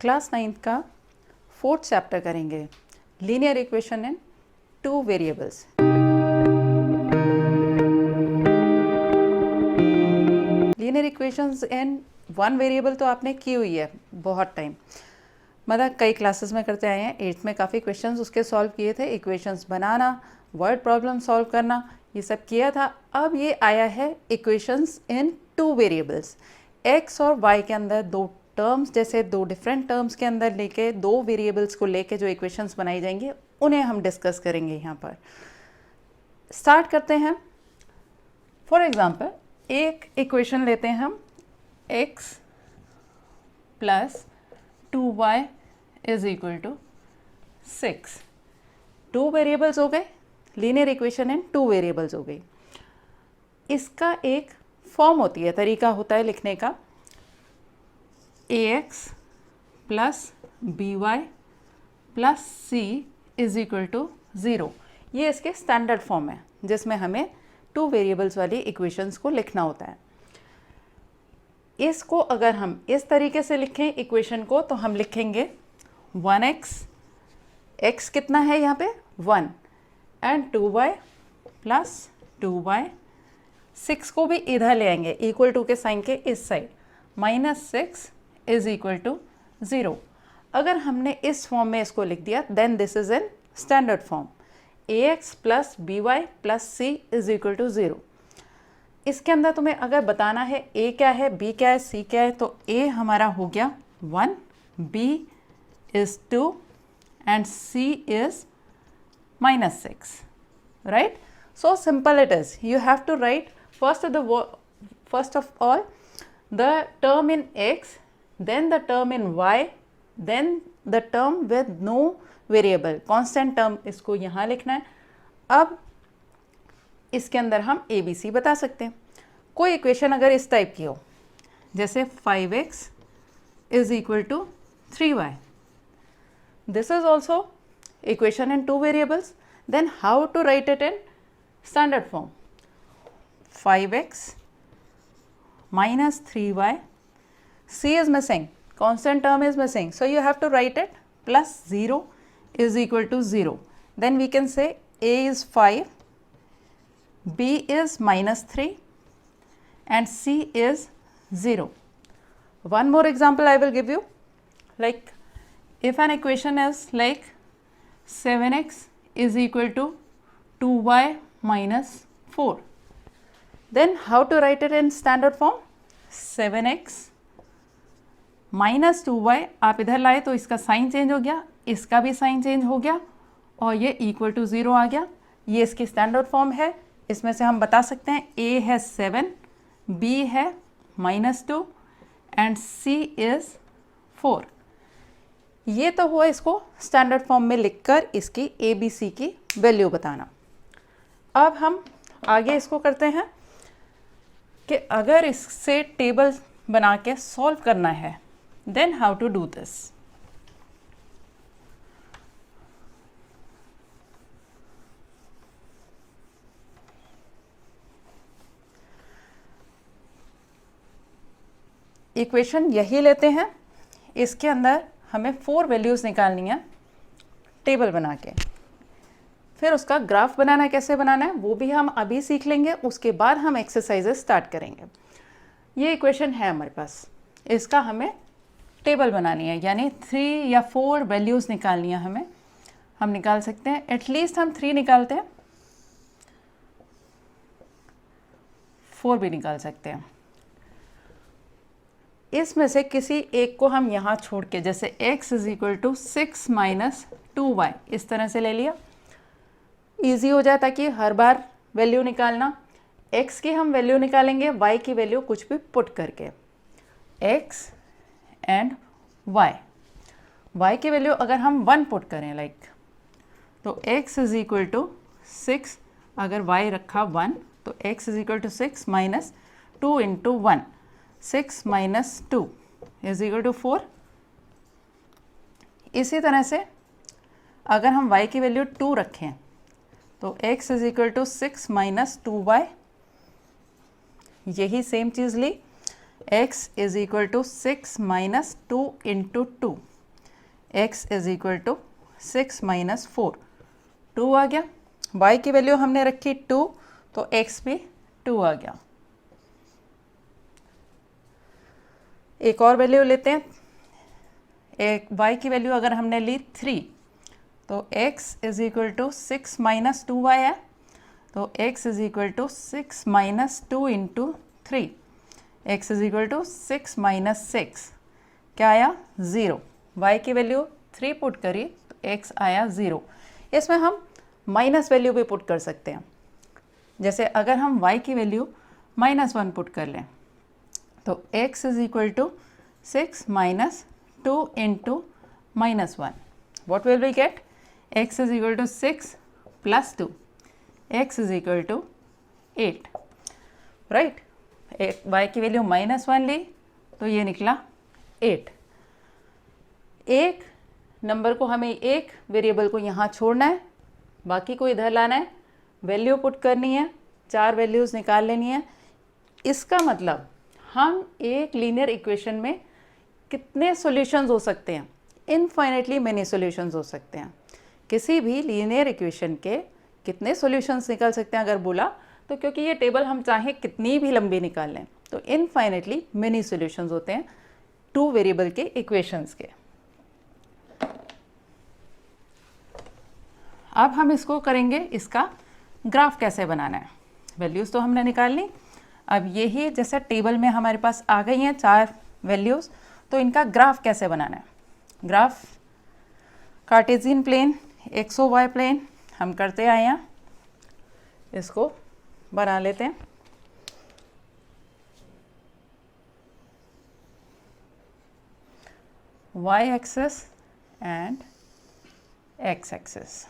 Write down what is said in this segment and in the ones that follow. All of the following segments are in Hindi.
क्लास 9th का 4th चैप्टर करेंगे, linear equation in 2 variables. Linear equations in 1 variable तो आपने की हुई है बहुत टाइम, मतलब कई क्लासेस में करते आए हैं। 8th में काफ़ी क्वेश्चंस उसके सॉल्व किए थे, इक्वेशंस बनाना, वर्ड प्रॉब्लम सॉल्व करना, ये सब किया था। अब ये आया है इक्वेशंस इन 2 वेरिएबल्स, x और y के अंदर 2 टर्म्स, जैसे 2 डिफरेंट टर्म्स के अंदर लेके 2 वेरिएबल्स को लेके जो इक्वेशंस बनाई जाएंगी उन्हें हम डिस्कस करेंगे। यहाँ पर स्टार्ट करते हैं। फॉर एग्जांपल एक इक्वेशन लेते हैं हम, x plus 2y is equal to 6। 2 variables हो गए, लीनियर इक्वेशन इन 2 वेरिएबल्स हो गई। इसका एक फॉर्म होती है, तरीका होता है लिखने का, ax plus by plus c is equal to 0। ये इसके स्टैंडर्ड फॉर्म है जिसमें हमें 2 वेरिएबल्स वाली इक्वेशंस को लिखना होता है। इसको अगर हम इस तरीके से लिखें इक्वेशन को, तो हम लिखेंगे 1x, x कितना है यहाँ पे 1, एंड 2y प्लस 2y, 6 को भी इधर ले आएंगे इक्वल टू के साइन के इस side, minus 6 is equal to 0। अगर हमने इस फॉर्म में इसको लिख दिया, then this is in standard form, ax plus by plus c is equal to 0। इसके अंदर तुम्हें अगर बताना है a क्या है, b क्या है, c क्या है, तो a हमारा हो गया 1, b is 2 and c is minus 6, right? So simple it is. You have to write first of all the term in x, then the term in y, then the term with no variable, constant term इसको यहाँ लिखना है। अब इसके अंदर हम a b c बता सकते हैं। कोई इक्वेशन अगर इस टाइप की हो, जैसे 5x is equal to 3y, this is also equation in 2 variables. Then how to write it in standard form? 5x minus 3y, c is missing, constant term is missing, so you have to write it plus 0 is equal to 0. Then we can say a is 5, b is minus 3 and c is 0. One more example I will give you, like if an equation is like 7x is equal to 2y minus 4, then how to write it in standard form? 7x minus 2y, आप इधर लाए तो इसका साइन चेंज हो गया, इसका भी साइन चेंज हो गया, और ये इक्वल टू 0 आ गया। ये इसकी स्टैंडर्ड फॉर्म है। इसमें से हम बता सकते हैं a है 7, b है -2 एंड c इज़ 4। ये तो हुआ इसको स्टैंडर्ड फॉर्म में लिखकर इसकी a b c की वैल्यू बताना। अब हम आगे इसको करते हैं कि अगर इससे टेबल बना के सॉल्व करना है, then how to do this. Equation यही लेते हैं, इसके अंदर हमें 4 वैल्यूज़ निकालनी है टेबल बना के। फिर उसका ग्राफ बनाना कैसे बनाना है वो भी हम अभी सीख लेंगे, उसके बाद हम एक्सरसाइजेस स्टार्ट करेंगे। ये इक्वेशन है हमारे पास, इसका हमें टेबल बनानी है, यानी 3 या 4 वैल्यूज़ निकालनी है हमें। हम निकाल सकते हैं, एटलीस्ट हम 3 निकालते हैं, 4 भी निकाल सकते हैं। इसमें से किसी एक को हम यहाँ छोड़ के, जैसे x is equal to 6 minus 2y, इस तरह से ले लिया, ईजी हो जाए ताकि हर बार वैल्यू निकालना। x की हम वैल्यू निकालेंगे, y की वैल्यू कुछ भी पुट करके, x एंड y की वैल्यू अगर हम 1 पुट करें लाइक, तो x इज इक्वल टू 6, अगर y रखा 1 तो x is equal to 6 minus 2 into 1, 6 minus 2 is equal to 4। इसी तरह से अगर हम y की वैल्यू 2 रखें तो x is equal to 6 minus 2y, यही सेम चीज़ ली, x is equal to 6 minus 2 into 2, x is equal to 6 minus 4, 2 आ गया। y की वैल्यू हमने रखी 2, तो x भी 2 आ गया। एक और वैल्यू लेते हैं, एक y की वैल्यू अगर हमने ली 3, तो x is equal to 6 minus 2y है, तो x is equal to 6 minus 2 into 3, x is equal to 6 minus 6, क्या आया 0। y की वैल्यू 3 पुट करी तो x आया 0। इसमें हम माइनस वैल्यू भी पुट कर सकते हैं, जैसे अगर हम y की वैल्यू -1 पुट कर लें तो x is equal to 6 minus 2 into -1, what will we get? x is equal to 6 plus 2, x is equal to 8, right? y की वैल्यू -1 ली तो ये निकला 8। एक नंबर को हमें एक वेरिएबल को यहाँ छोड़ना है, बाकी को इधर लाना है, वैल्यू पुट करनी है, 4 वैल्यूज़ निकाल लेनी है। इसका मतलब हम एक लीनियर इक्वेशन में कितने सॉल्यूशंस हो सकते हैं? इनफाइनेटली मेनी सॉल्यूशंस हो सकते हैं। किसी भी लीनियर इक्वेशन के कितने सॉल्यूशंस निकल सकते हैं अगर बोला तो, क्योंकि ये टेबल हम चाहे कितनी भी लंबी निकाल लें तो इनफाइनेटली मेनी सॉल्यूशंस होते हैं 2 वेरिएबल के इक्वेशंस के। अब हम इसको करेंगे, इसका ग्राफ कैसे बनाना है। वैल्यूज़ तो हमने निकाल ली, अब यही जैसे टेबल में हमारे पास आ गई हैं 4 वैल्यूज़, तो इनका ग्राफ कैसे बनाना है। Graph cartesian plane, X Y plane हम करते आए हैं, इसको बना लेते हैं। Y axis and X axis.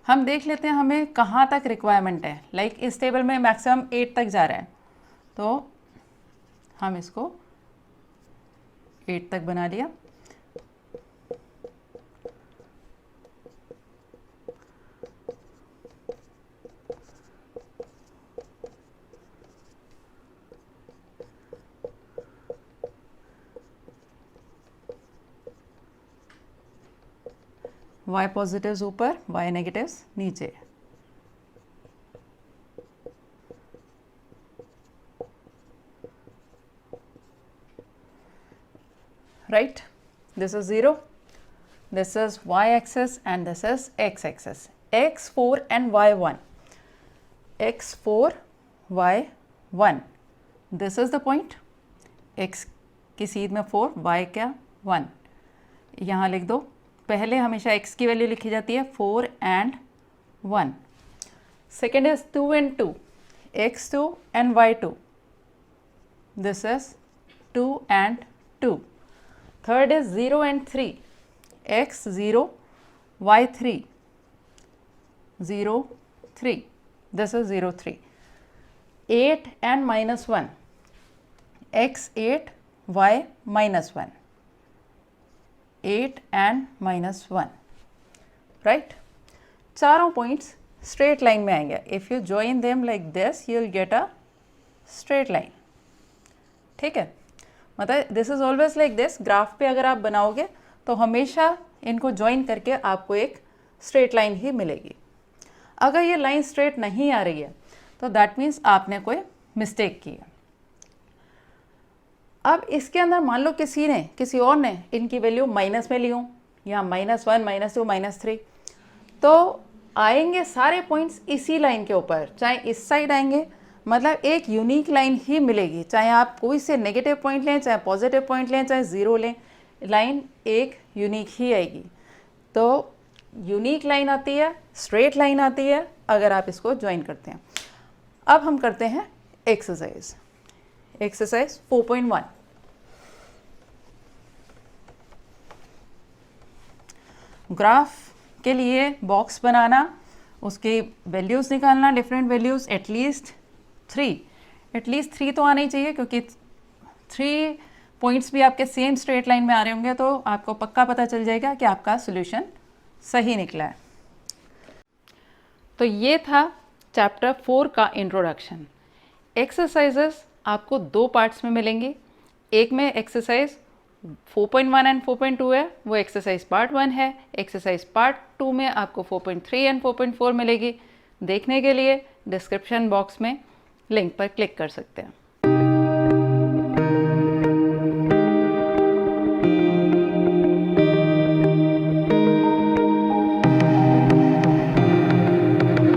हम देख लेते हैं हमें कहाँ तक रिक्वायरमेंट है। लाइक इस टेबल में मैक्सिमम 8 तक जा रहा है, तो हम इसको 8 तक बना लिया। y पॉजिटिव्स ऊपर, y नेगेटिव्स नीचे। Right? This is 0, this is y-axis and this is x-axis. x4 and y1. x4, y1. This is the point. x की सीध में 4, y क्या 1. यहाँ लिख दो, पहले हमेशा x की वैल्यू लिखी जाती है 4 and 1. Second is 2 and 2. x2 and y2. This is 2 and 2. Third is 0 and 3, x0, y3, 0, 3, this is 0, 3. 8 and -1, x8, y -1, 8 and -1, right? चारों पॉइंट्स स्ट्रेट लाइन में आएंगे। If you join them like this you will get a straight line, ठीक है। मतलब this is always like this. Graph पे अगर आप बनाओगे तो हमेशा इनको ज्वाइन करके आपको एक स्ट्रेट लाइन ही मिलेगी। अगर ये लाइन स्ट्रेट नहीं आ रही है तो दैट मीन्स आपने कोई मिस्टेक की है। अब इसके अंदर मान लो किसी और ने इनकी वैल्यू माइनस में ली हो, या -1, -2, -3, तो आएंगे सारे पॉइंट्स इसी लाइन के ऊपर, चाहे इस साइड आएंगे, मतलब एक यूनिक लाइन ही मिलेगी। चाहे आप कोई से नेगेटिव पॉइंट लें, चाहे पॉजिटिव पॉइंट लें, चाहे 0 लें, लाइन एक यूनिक ही आएगी। तो यूनिक लाइन आती है, स्ट्रेट लाइन आती है अगर आप इसको ज्वाइन करते हैं। अब हम करते हैं एक्सरसाइज 4.1। ग्राफ के लिए बॉक्स बनाना, उसके वैल्यूज़ निकालना, डिफरेंट वैल्यूज़, एटलीस्ट 3 तो आना ही चाहिए, क्योंकि 3 पॉइंट्स भी आपके सेम स्ट्रेट लाइन में आ रहे होंगे तो आपको पक्का पता चल जाएगा कि आपका सॉल्यूशन सही निकला है। तो ये था चैप्टर 4 का इंट्रोडक्शन। एक्सरसाइजेस आपको 2 पार्ट्स में मिलेंगी। एक में एक्सरसाइज 4.1 एंड 4.2 है, वो एक्सरसाइज पार्ट 1 है। एक्सरसाइज पार्ट 2 में आपको 4.3 एंड 4.4 मिलेगी। देखने के लिए डिस्क्रिप्शन बॉक्स में लिंक पर क्लिक कर सकते हैं।